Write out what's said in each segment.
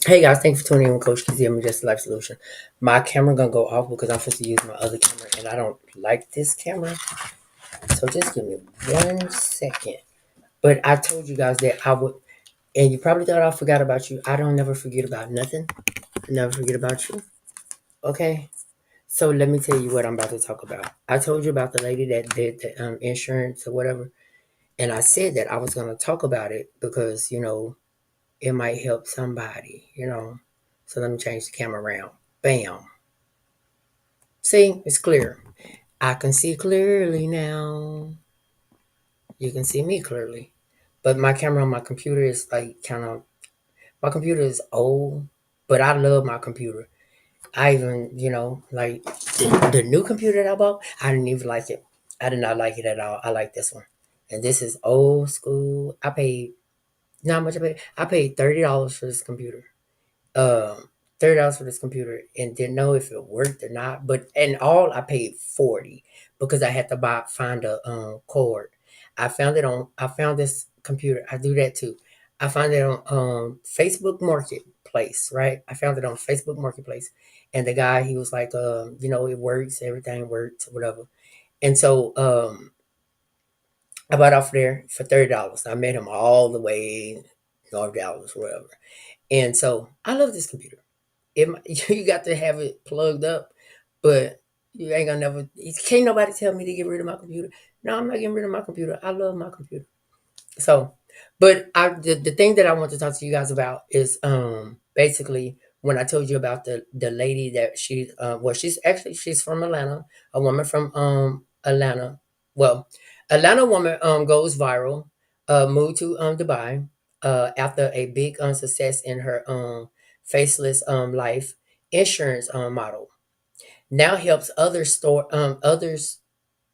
Hey guys, thanks for tuning in with Coach Kizzy. I'm Just Life Solution. My camera gonna go off because I'm supposed to use my other camera, and I don't like this camera. So just give me 1 second. But I told you guys that I would, and you probably thought I forgot about you. I don't never forget about nothing. I never forget about you. Okay. So let me tell you what I'm about to talk about. I told you about the lady that did the insurance or whatever, and I said that I was gonna talk about it because it might help somebody. So let me change the camera around. Bam. See, it's clear. I can see clearly now. You can see me clearly. But my camera on my computer is like kind of, my computer is old, but I love my computer. I even, like the new computer that I bought, I didn't even like it. I did not like it at all. I like this one. And this is old school. I paid, not much I paid. I paid $30 for this computer. um $30 for this computer and didn't know if it worked or not. But in all, I paid 40 because I had to find a cord. I found this computer. I do that too. I found it on Facebook Marketplace, right? I found it on Facebook Marketplace. And the guy, he was like, it works, everything works, whatever. And so I bought off there for $30. I met him all the way North Dallas, whatever. And so I love this computer. You got to have it plugged up, but you ain't gonna never. Can't nobody tell me to get rid of my computer. No, I'm not getting rid of my computer. I love my computer. So, but the thing that I want to talk to you guys about is basically when I told you about the lady that she's from Atlanta, a woman from Atlanta. Well, Atlanta woman goes viral, moved to Dubai after a big success in her faceless life insurance model. Now helps others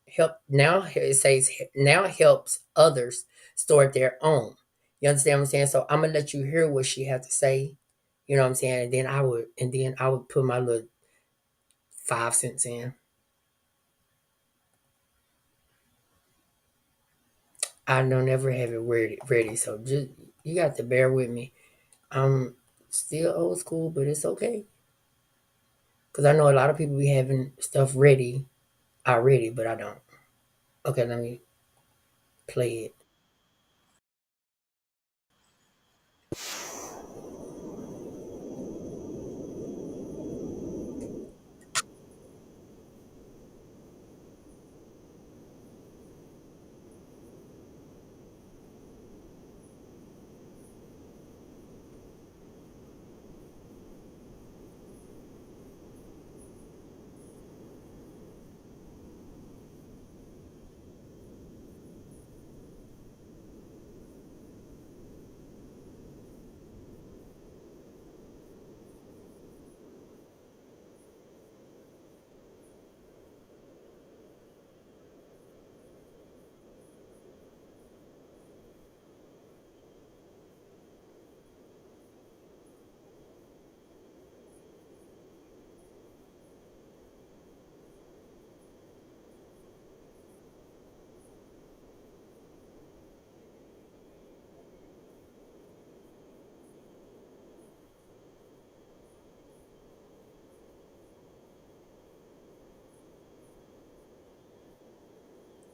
help now it says now helps others start their own. You understand what I'm saying? So I'm gonna let you hear what she had to say. You know what I'm saying? And then I would put my little 5 cents in. I don't ever have it ready, so just you got to bear with me. I'm still old school, but it's okay because I know a lot of people be having stuff ready already, but I don't. Okay, let me play it.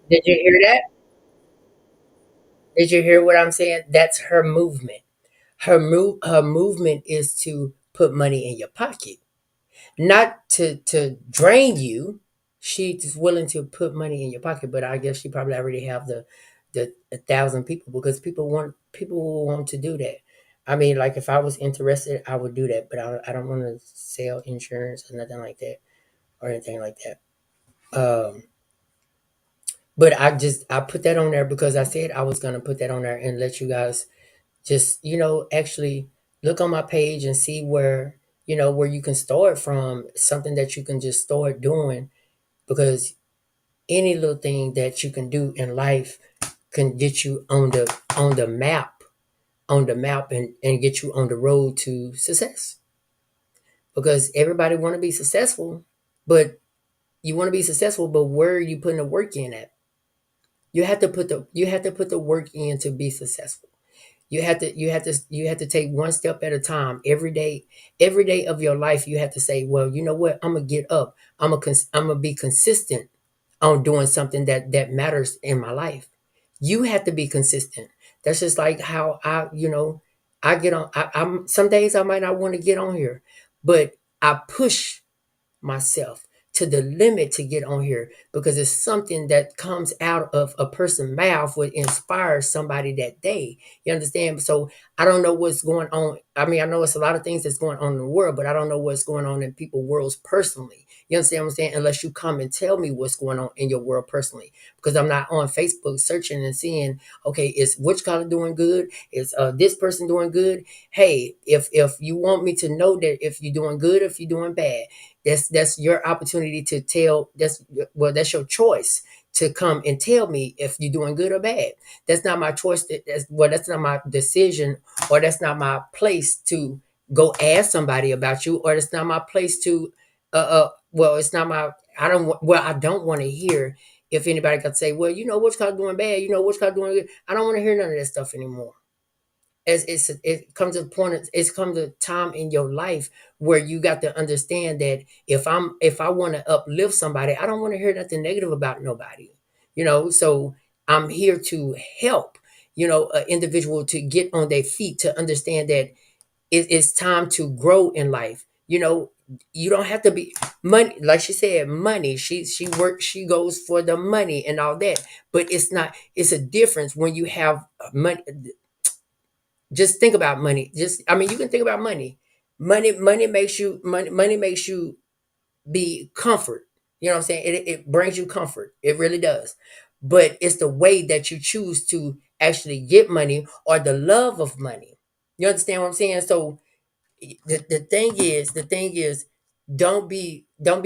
Did you hear that? Did you hear what I'm saying? That's her movement. Her movement is to put money in your pocket, not to drain you. She's willing to put money in your pocket, but I guess she probably already have the 1,000 people because people will want to do that. I mean, like if I was interested, I would do that, but I don't want to sell insurance or nothing like that or anything like that. But I put that on there because I said I was gonna put that on there and let you guys just actually look on my page and see where you can start from, something that you can just start doing, because any little thing that you can do in life can get you on the map and get you on the road to success, because everybody want to be successful, but where are you putting the work in at? You have to put the work in to be successful. You have to take one step at a time. Every day of your life, you have to say, well, you know what? I'm gonna get up. I'm gonna be consistent on doing something that matters in my life. You have to be consistent. That's just like how I get on. I'm some days I might not want to get on here, but I push myself to the limit to get on here because it's something that comes out of a person's mouth would inspire somebody that day. You understand? So I don't know what's going on. I mean, I know it's a lot of things that's going on in the world, but I don't know what's going on in people's worlds personally. You understand what I'm saying? Unless you come and tell me what's going on in your world personally, because I'm not on Facebook searching and seeing, okay, is which color doing good? Is this person doing good? Hey, if you want me to know that if you're doing good, if you're doing bad, that's your opportunity to tell. That's your choice to come and tell me if you're doing good or bad. That's not my choice. That's not my decision, or that's not my place to go ask somebody about you, or it's not my place to. It's not my. I don't want to hear if anybody could say, well, you know, which car doing bad, you know, which car doing good. I don't want to hear none of that stuff anymore. It comes to a point, it's come to a time in your life where you got to understand that if I want to uplift somebody, I don't want to hear nothing negative about nobody. So I'm here to help, an individual to get on their feet, to understand that it's time to grow in life. You don't have to be money, like she said, money. She works, she goes for the money and all that. But it's a difference when you have money. Just think about money. You can think about money. Money makes you be comfort. You know what I'm saying? It brings you comfort. It really does. But it's the way that you choose to actually get money, or the love of money. You understand what I'm saying? So the thing is, don't be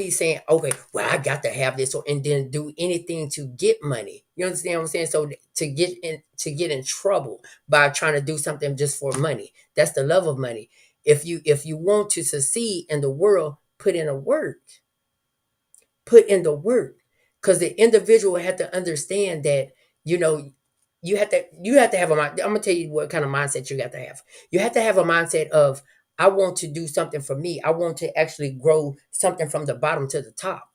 saying, okay, well, I got to have this, or and then do anything to get money. You understand what I'm saying? So to get in trouble by trying to do something just for money, that's the love of money. If you want to succeed in the world, put in the work, because the individual had to understand that, you know you have to have a mind. I'm gonna tell you what kind of mindset you got to have. You have to have a mindset of, I want to do something for me. I want to actually grow something from the bottom to the top,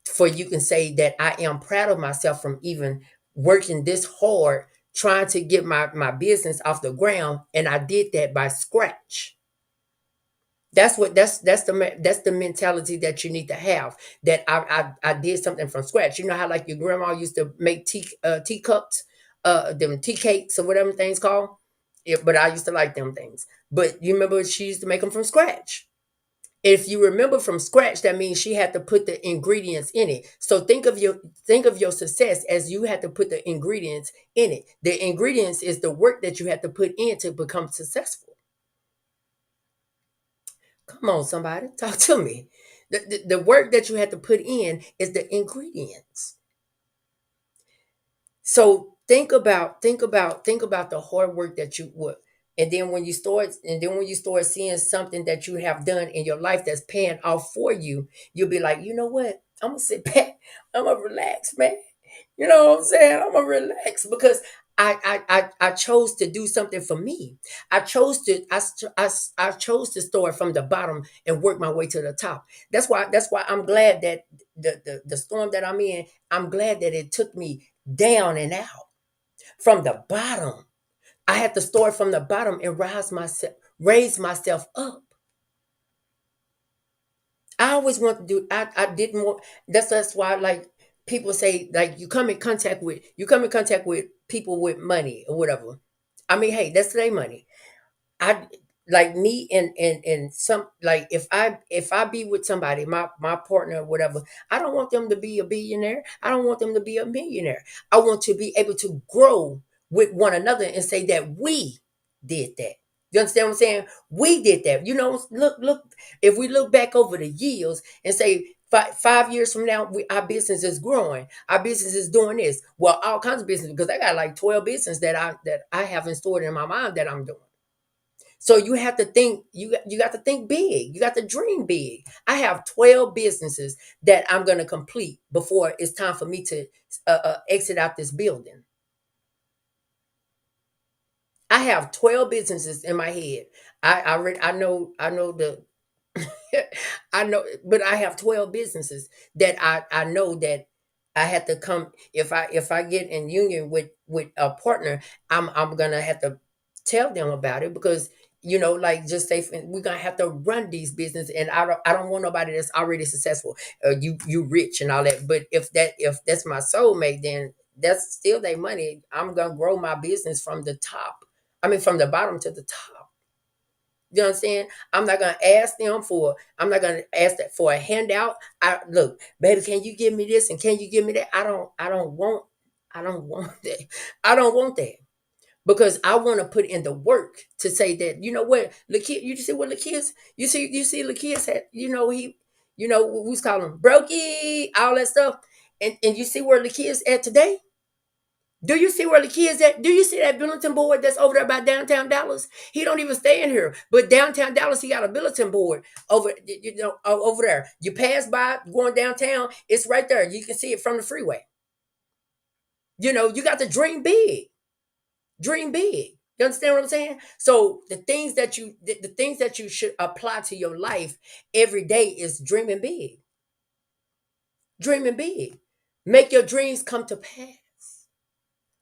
for you can say that I am proud of myself from even working this hard trying to get my business off the ground, and I did that by scratch. That's the mentality that you need to have. That I did something from scratch. You know how, like, your grandma used to make teacups, them tea cakes or whatever things called. Yeah, but I used to like them things. But you remember, she used to make them from scratch. If you remember, from scratch, that means she had to put the ingredients in it. So think of your success as you had to put the ingredients in it. The ingredients is the work that you had to put in to become successful. Come on, somebody, talk to me. The work that you had to put in is the ingredients. So think about the hard work that you would, and then when you start seeing something that you have done in your life that's paying off for you, you'll be like, you know what? I'm gonna sit back. I'm gonna relax, man. You know what I'm saying? I'm gonna relax because I chose to do something for me. I chose to start from the bottom and work my way to the top. That's why I'm glad that the storm that I'm in, I'm glad that it took me down and out from the bottom. I had to start from the bottom and raise myself up. I always want to do. I didn't want. That's why, like, people say, like, you come in contact with people with money or whatever. I mean, hey, that's their money. I like me, and some, like, if I be with somebody, my partner or whatever, I don't want them to be a billionaire. I don't want them to be a millionaire. I want to be able to grow with one another and say that we did that. You understand what I'm saying? We did that. Look. If we look back over the years and say 5 years from now, our business is growing. Our business is doing this. Well, all kinds of business, because I got like 12 business that I haven't stored in my mind that I'm doing. So you have to think, you got to think big. You got to dream big. I have 12 businesses that I'm going to complete before it's time for me to exit out this building. I have 12 businesses in my head. I know the I know, but I have 12 businesses that I know that I have to come if I get in union with a partner, I'm gonna have to tell them about it because like just say we're gonna have to run these business, and I don't want nobody that's already successful. You rich and all that, but if that's my soulmate, then that's still their money. I'm gonna grow my business from the top. I mean, from the bottom to the top. You know what I'm saying? I'm not gonna ask that for a handout. I look, baby, can you give me this and can you give me that? I don't want that. I don't want that. Because I want to put in the work to say that, you know what, Lakia, you see what Lakia's, you see Lakia's had, we was calling him brokey, all that stuff. And you see where Lakia's at today? Do you see where the kids at? Do you see that bulletin board that's over there by downtown Dallas? He don't even stay in here, but downtown Dallas, he got a bulletin board over there. You pass by going downtown, it's right there. You can see it from the freeway. You got to dream big. Dream big. You understand what I'm saying? So the things that you should apply to your life every day is dreaming big. Dreaming big. Make your dreams come to pass.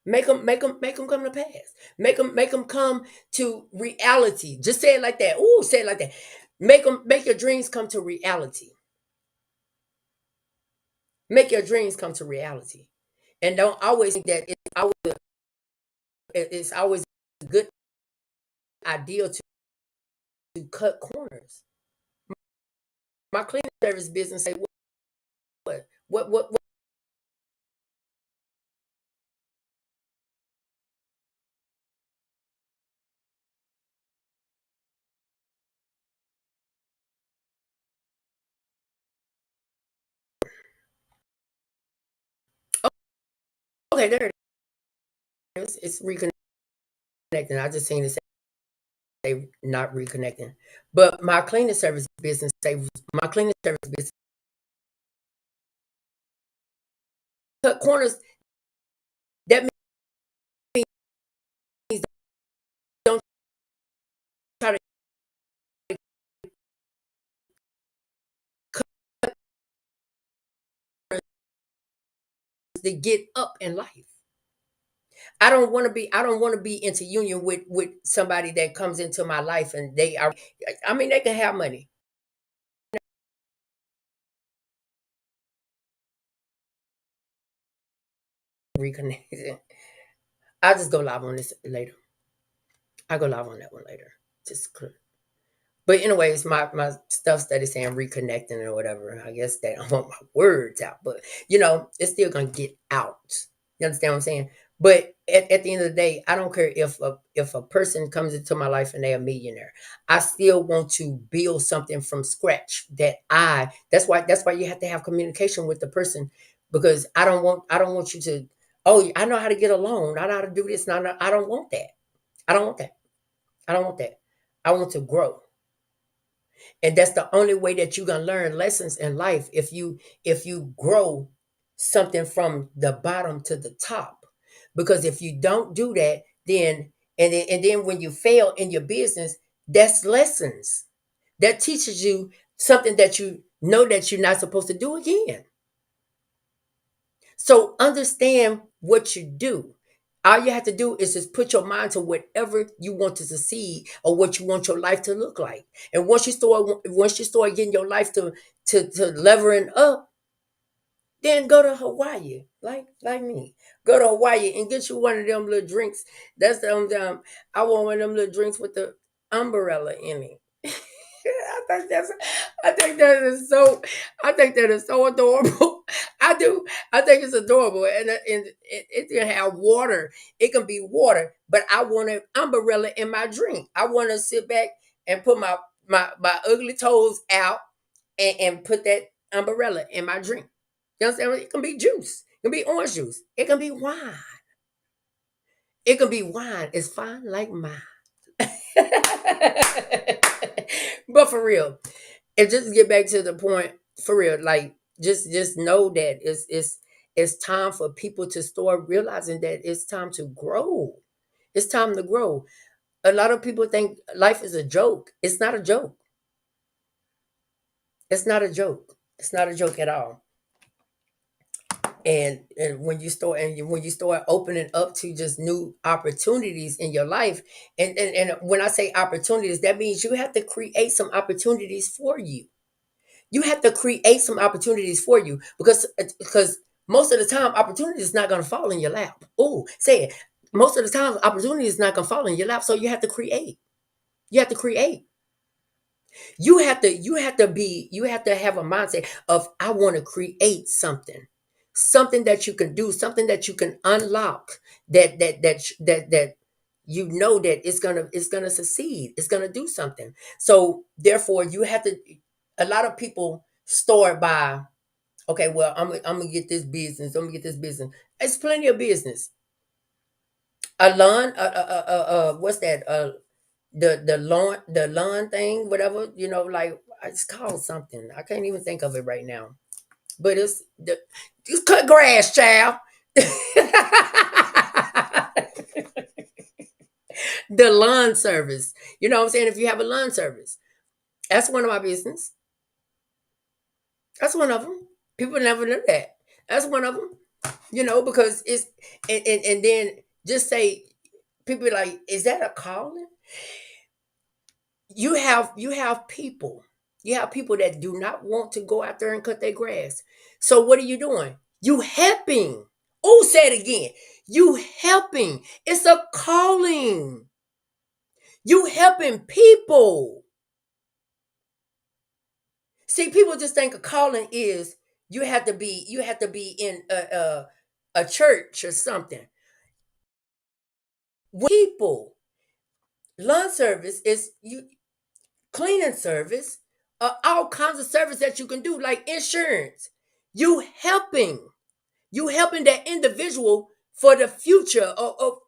Make them come to pass. Make them come to reality. Just say it like that. Ooh, say it like that. Make your dreams come to reality. Make your dreams come to reality. And don't always think that it's always a good idea to cut corners. My cleaning service business say what okay, there it is. It's reconnecting. I just seen it say not reconnecting. But my cleaning service business say my cleaning service business cut corners. That means don't try to cut to get up in life. I don't want to be into union with somebody that comes into my life and they are, I mean, they can have money. Reconnect. I'll just go live on this later. I'll go live on that one later. Just But anyways, my stuff that is saying reconnecting or whatever. I guess they don't want my words out, but it's still gonna get out. You understand what I'm saying? But at the end of the day, I don't care if a person comes into my life and they're a millionaire. I still want to build something from scratch. That's why you have to have communication with the person, because I don't want you to, oh, I know how to get a loan. I know how to do this. And I don't want that. I don't want that. I don't want that. I want to grow. And that's the only way that you're gonna learn lessons in life, if you grow something from the bottom to the top. Because if you don't do that, then when you fail in your business, that's lessons that teaches you something that you know that you're not supposed to do again. So understand what you do. All you have to do is just put your mind to whatever you want to succeed or what you want your life to look like. And once you start getting your life to levering up, then go to Hawaii, like me. Go to Hawaii and get you one of them little drinks. That's I want one of them little drinks with the umbrella in it. I think that's I think that is so I think that is so adorable. I do. I think it's adorable, and it can have water. It can be water, but I want an umbrella in my drink. I want to sit back and put my ugly toes out and put that umbrella in my drink. You understand? It can be juice. It can be orange juice. It can be wine. It can be wine. It's fine like mine. But for real, and just to get back to the point, for real, like just know that it's time for people to start realizing that it's time to grow. It's time to grow. A lot of people think life is a joke. It's not a joke. It's not a joke. It's not a joke at all. And when you start opening up to just new opportunities in your life, and when I say opportunities, that means you have to create some opportunities for you. You have to create some opportunities for you because most of the time opportunity is not going to fall in your lap. Oh, say it. Most of the time opportunity is not going to fall in your lap, so you have to create. You have to create. You have to have a mindset of I want to create something. Something that you can do, something that you can unlock that you know that it's gonna succeed. It's gonna do something. So therefore you have to a lot of people start by okay, well, I'm gonna get this business. I'm gonna get this business. It's plenty of business. A lawn, what's that? The lawn thing, whatever, like it's called something. I can't even think of it right now. But it's cut grass, child. The lawn service. You know what I'm saying? If you have a lawn service, that's one of my business. That's one of them. People never know that. That's one of them. Because it's and then just say people like, is that a calling? You have people that do not want to go out there and cut their grass. So what are you doing? You helping. Oh, say it again. You helping. It's a calling. You helping people. See, people just think a calling is you have to be in a church or something. People, lawn service is you cleaning service, all kinds of service that you can do, like insurance. You helping, you helping that individual for the future, or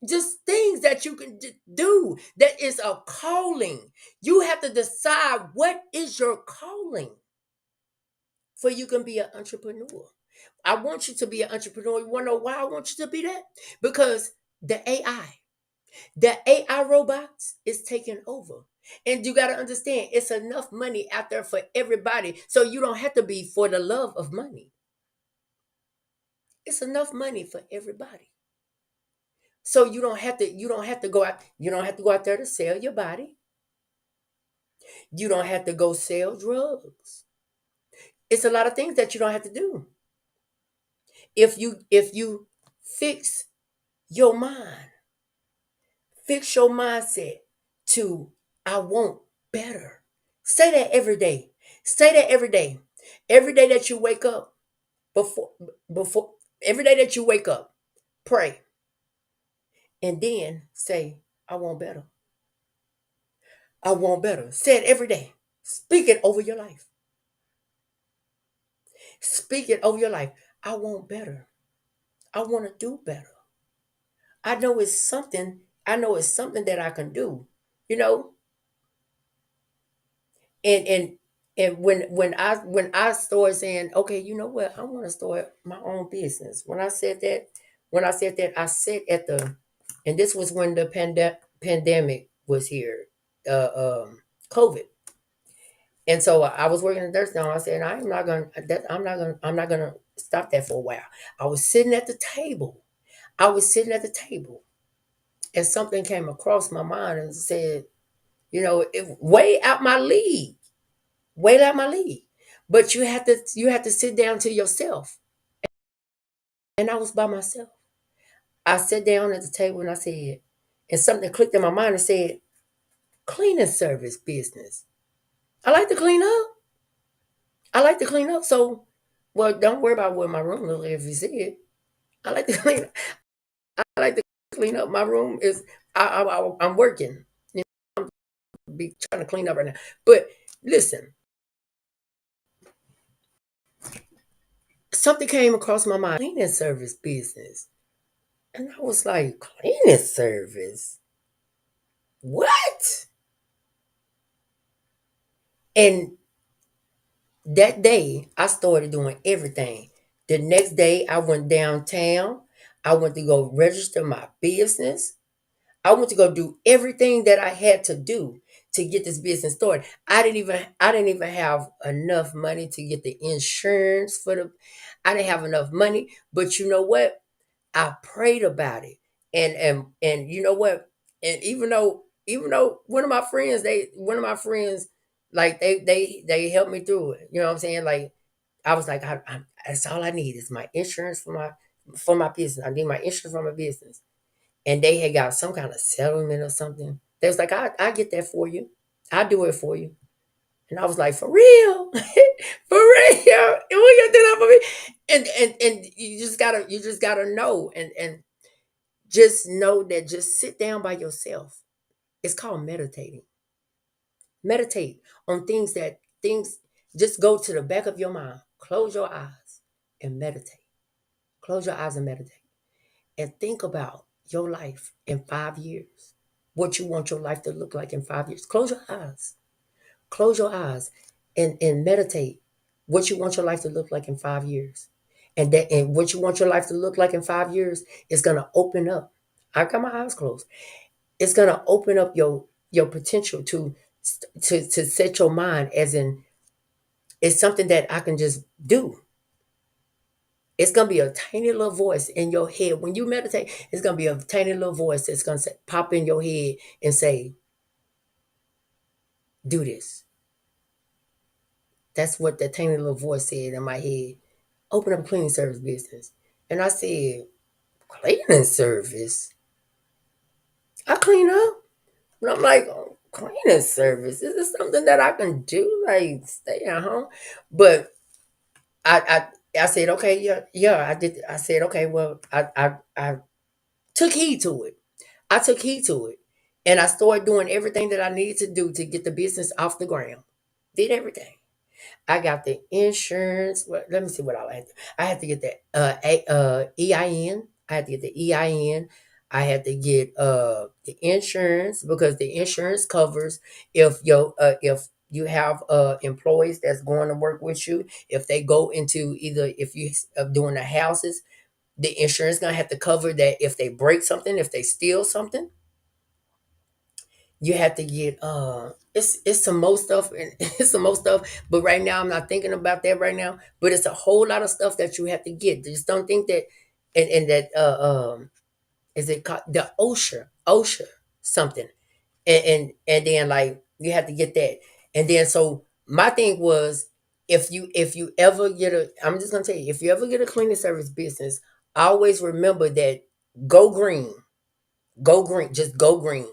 just things that you can do. That is a calling. You have to decide what is your calling, for you can be an entrepreneur. I want you to be an entrepreneur. You want to know why I want you to be that? Because the AI. The AI robots is taking over. And you got to understand, it's enough money out there for everybody. So you don't have to be for the love of money. It's enough money for everybody. So you don't have to go out there to sell your body. You don't have to go sell drugs. It's a lot of things that you don't have to do. If you fix your mind, fix your mindset to I want better. Say that every day. Say that every day. Every day that you wake up, before before every day that you wake up, pray and then say, I want better. I want better. Say it every day. Speak it over your life. Speak it over your life. I want better. I want to do better. I know it's something that I can do. You know, and and when I started saying, okay, you know what, I want to start my own business. When I said that, I said at the, and this was when the pandemic was here, COVID. And so I was working in nursing home. I said, I'm not gonna stop that for a while. I was sitting at the table. I was sitting at the table, and something came across my mind and said, way out my league, way out my league. But you have to sit down to yourself. And I was by myself. I sat down at the table and I said, and something clicked in my mind and said, cleaning service business. I like to clean up. I like to clean up. So, well, don't worry about what my room looks like if you see it. I like to clean. I like to clean up. My room is. I'm working. Be trying to clean up right now. But listen, something came across my mind. Cleaning service business. And I was like, cleaning service? What? And that day, I started doing everything. The next day, I went downtown. I went to go register my business. I went to go do everything that I had to do to get this business started. I didn't even have enough money to get the insurance for the I didn't have enough money, but you know what? I prayed about it. And you know what? And even though one of my friends like they helped me through it. You know what I'm saying? Like I was like that's all I need is my insurance for my business. I need my insurance for my business. And they had got some kind of settlement or something. They was like, I get that for you. I do it for you. And I was like, for real? For real? And will you do that for me? And you just gotta know and just know that just sit down by yourself. It's called meditating. Meditate on things just go to the back of your mind. Close your eyes and meditate. Close your eyes and meditate. And think about your life in 5 years. What you want your life to look like in 5 years. Close your eyes. Close your eyes and meditate what you want your life to look like in 5 years. And what you want your life to look like in 5 years is gonna open up. I got my eyes closed. It's gonna open up your potential to set your mind as in it's something that I can just do. It's gonna be a tiny little voice in your head. When you meditate, it's gonna be a tiny little voice that's gonna pop in your head and say, do this. That's what that tiny little voice said in my head. Open up a cleaning service business. And I said, cleaning service? I clean up. And I'm like, oh, cleaning service? Is this something that I can do? Like stay at home? But I said, okay, yeah, I did. I said, okay, well, I took heed to it. I took heed to it. And I started doing everything that I needed to do to get the business off the ground. Did everything. I got the insurance. Well, let me see what I had. I had to get the EIN. I had to get the EIN. I had to get the insurance because the insurance covers if you have employees that's going to work with you. If they go into either if you doing the houses, the insurance gonna have to cover that if they break something, if they steal something. You have to get it's some more stuff and it's some more stuff, but right now I'm not thinking about that right now. But it's a whole lot of stuff that you have to get. Just don't think that and that is it called the OSHA something. And then like you have to get that. And then so my thing was if you ever get a I'm just gonna tell you, if you ever get a cleaning service business, always remember that go green. Go green. Just go green.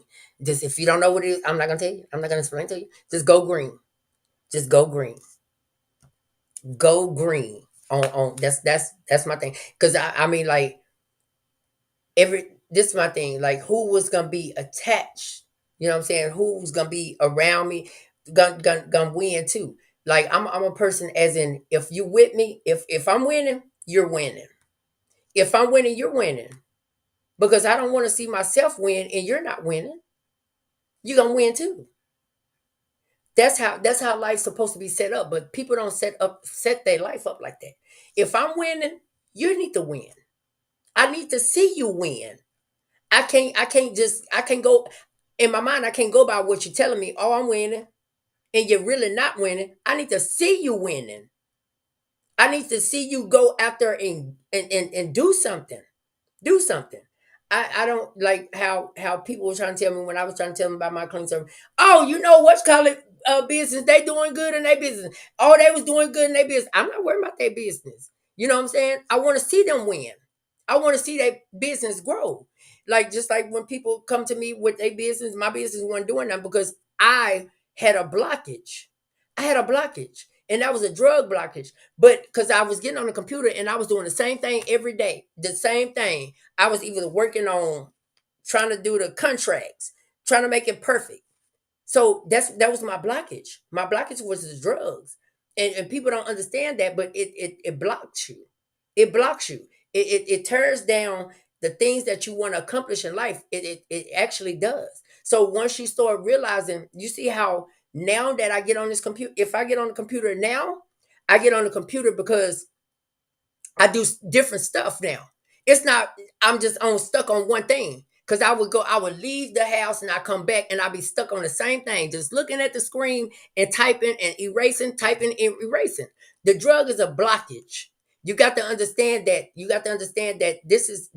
Just if you don't know what it is, I'm not gonna tell you. I'm not gonna explain to you. Just go green. Just go green. Go green. On that's my thing. Cause I mean like this is my thing. Like who was gonna be attached? You know what I'm saying? Who's gonna be around me? Gonna win too. Like I'm a person as in if you with me, if I'm winning, you're winning. If I'm winning, you're winning. Because I don't want to see myself win and you're not winning. You're gonna win too. That's how life's supposed to be set up. But people don't set their life up like that. If I'm winning, you need to win. I need to see you win. I can't go in my mind, I can't go by what you're telling me. Oh, I'm winning, and you're really not winning. I need to see you winning. I need to see you go out there and do something. Do something. I don't like how people were trying to tell me when I was trying to tell them about my clean service. Oh, you know what's called it business? They doing good in their business. Oh, they was doing good in their business. I'm not worried about their business. You know what I'm saying? I want to see them win. I want to see their business grow. Like just like when people come to me with their business, my business wasn't doing that because I had a blockage. I had a blockage. And that was a drug blockage. But because I was getting on the computer and I was doing the same thing every day, the same thing. I was even working on trying to do the contracts, trying to make it perfect. So that was my blockage. My blockage was the drugs. And people don't understand that, but it blocks you. It blocks you. It tears down the things that you want to accomplish in life. It actually does. So once you start realizing, you see how now that I get on this computer, if I get on the computer now, I get on the computer because I do different stuff now. It's not I'm just on stuck on one thing. Cause I would leave the house and I come back and I'd be stuck on the same thing, just looking at the screen and typing and erasing, typing and erasing. The drug is a blockage. You got to understand that. You got to understand that this is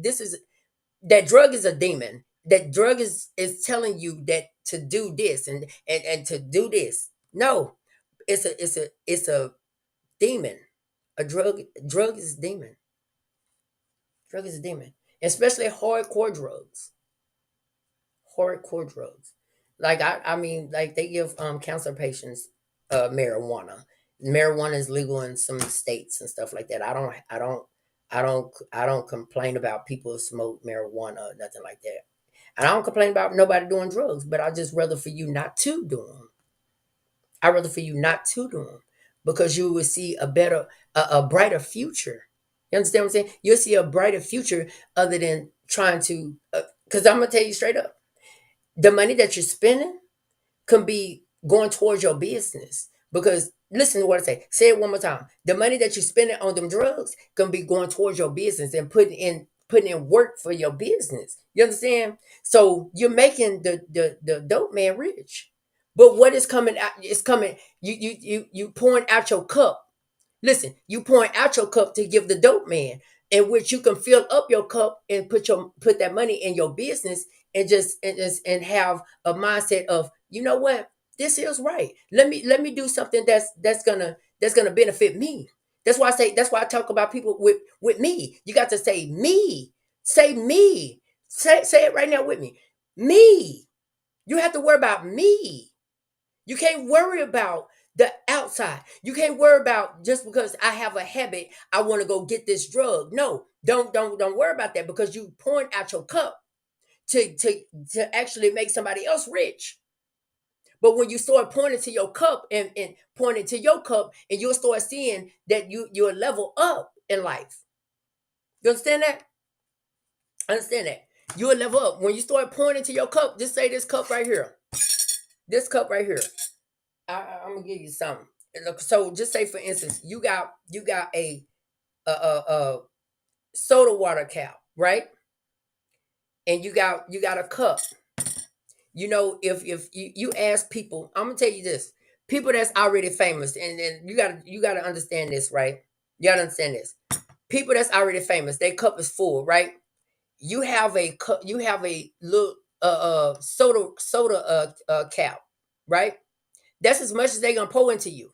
that drug is a demon. That drug is telling you that to do this and to do this. No, it's a demon. A drug is a demon. Drug is a demon, especially hardcore drugs. Hardcore drugs. Like I mean, like they give cancer patients marijuana. Marijuana is legal in some states and stuff like that. I don't complain about people who smoke marijuana or nothing like that. And I don't complain about nobody doing drugs, but I just rather for you not to do them. I rather for you not to do them because you will see a brighter future. You understand what I'm saying? You'll see a brighter future other than trying to. Because I'm gonna tell you straight up, the money that you're spending can be going towards your business. Because listen to what I say. Say it one more time. The money that you're spending on them drugs can be going towards your business and putting in work for your business. You understand? So you're making the dope man rich. But what is coming out is coming. You pouring out your cup. Listen, you pouring out your cup to give the dope man, in which you can fill up your cup and put that money in your business and have a mindset of, you know what, this is right. Let me do something that's gonna benefit me. That's why I talk about people with me. You got to say me. Say me. Say it right now with me. Me. You have to worry about me. You can't worry about the outside. You can't worry about just because I have a habit, I want to go get this drug. No, don't worry about that because you pouring out your cup to actually make somebody else rich. But when you start pointing to your cup and pointing to your cup, and you'll start seeing that you'll level up in life. You understand that? Understand that? You'll level up. When you start pointing to your cup, just say this cup right here. This cup right here. I'm gonna give you something. Look, so just say for instance, you got a soda water cap, right? And you got a cup. You know, if you ask people, I'm gonna tell you this: people that's already famous, and you gotta understand this, right? You gotta understand this. People that's already famous, their cup is full, right? You have a cup, you have a little soda cap, right? That's as much as they gonna pour into you.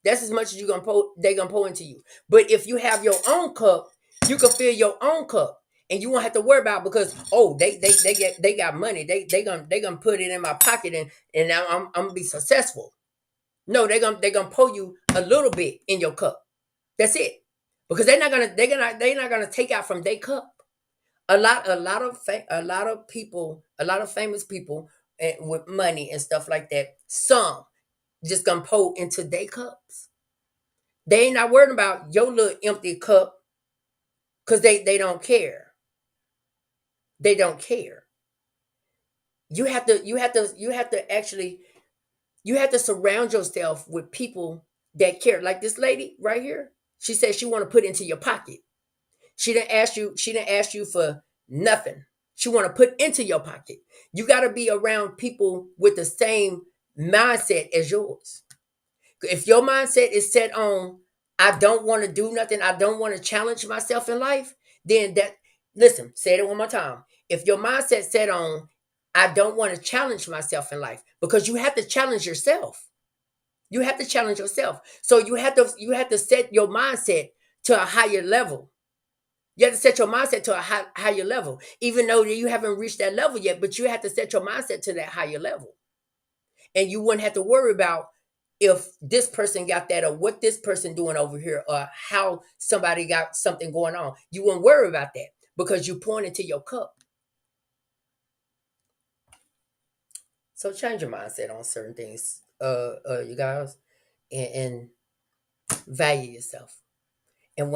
That's as much as they gonna pour into you. But if you have your own cup, you can fill your own cup. And you won't have to worry about because they got money. They gonna put it in my pocket and now I'm gonna be successful. No, they gonna pour you a little bit in your cup. That's it. Because they're not gonna take out from their cup. A lot of famous people with money and stuff like that, some just gonna pour into their cups. They ain't not worried about your little empty cup because they don't care. They don't care. You have to surround yourself with people that care. Like this lady right here, she said she want to put into your pocket. She didn't ask you for nothing. She want to put into your pocket. You got to be around people with the same mindset as yours. If your mindset is set on, I don't want to do nothing, I don't want to challenge myself in life, then listen, say it one more time. If your mindset set on, I don't want to challenge myself in life, because you have to challenge yourself. You have to challenge yourself. So you have to set your mindset to a higher level. You have to set your mindset to a higher level, even though you haven't reached that level yet. But you have to set your mindset to that higher level, and you wouldn't have to worry about if this person got that or what this person doing over here or how somebody got something going on. You wouldn't worry about that because you pointed to your cup. So change your mindset on certain things, you guys, and value yourself. And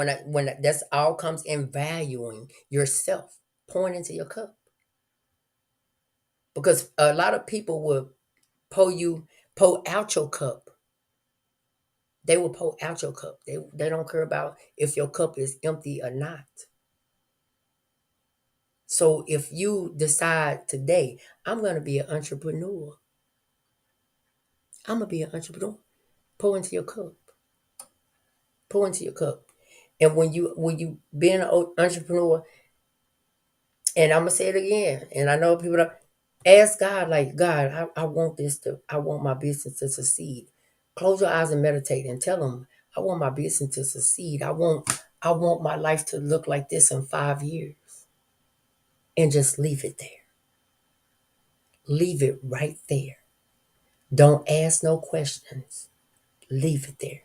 that's all comes in valuing yourself, pouring into your cup, because a lot of people will pour out your cup. They will pour out your cup. They don't care about if your cup is empty or not. So if you decide today, I'm going to be an entrepreneur, I'm going to be an entrepreneur. Pour into your cup. Pour into your cup. And when you being an entrepreneur, and I'm gonna say it again, and I know people don't ask God, like, God, I want I want my business to succeed. Close your eyes and meditate and tell them, I want my business to succeed. I want my life to look like this in 5 years. And just leave it there. Leave it right there. Don't ask no questions. Leave it there.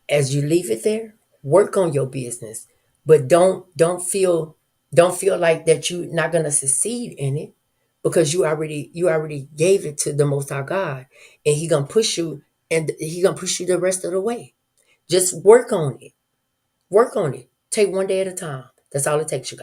As you leave it there, work on your business. But don't feel like that you're not gonna succeed in it, because you already gave it to the Most High God, and He gonna push you the rest of the way. Just work on it. Work on it. Take one day at a time. That's all it takes, you guys.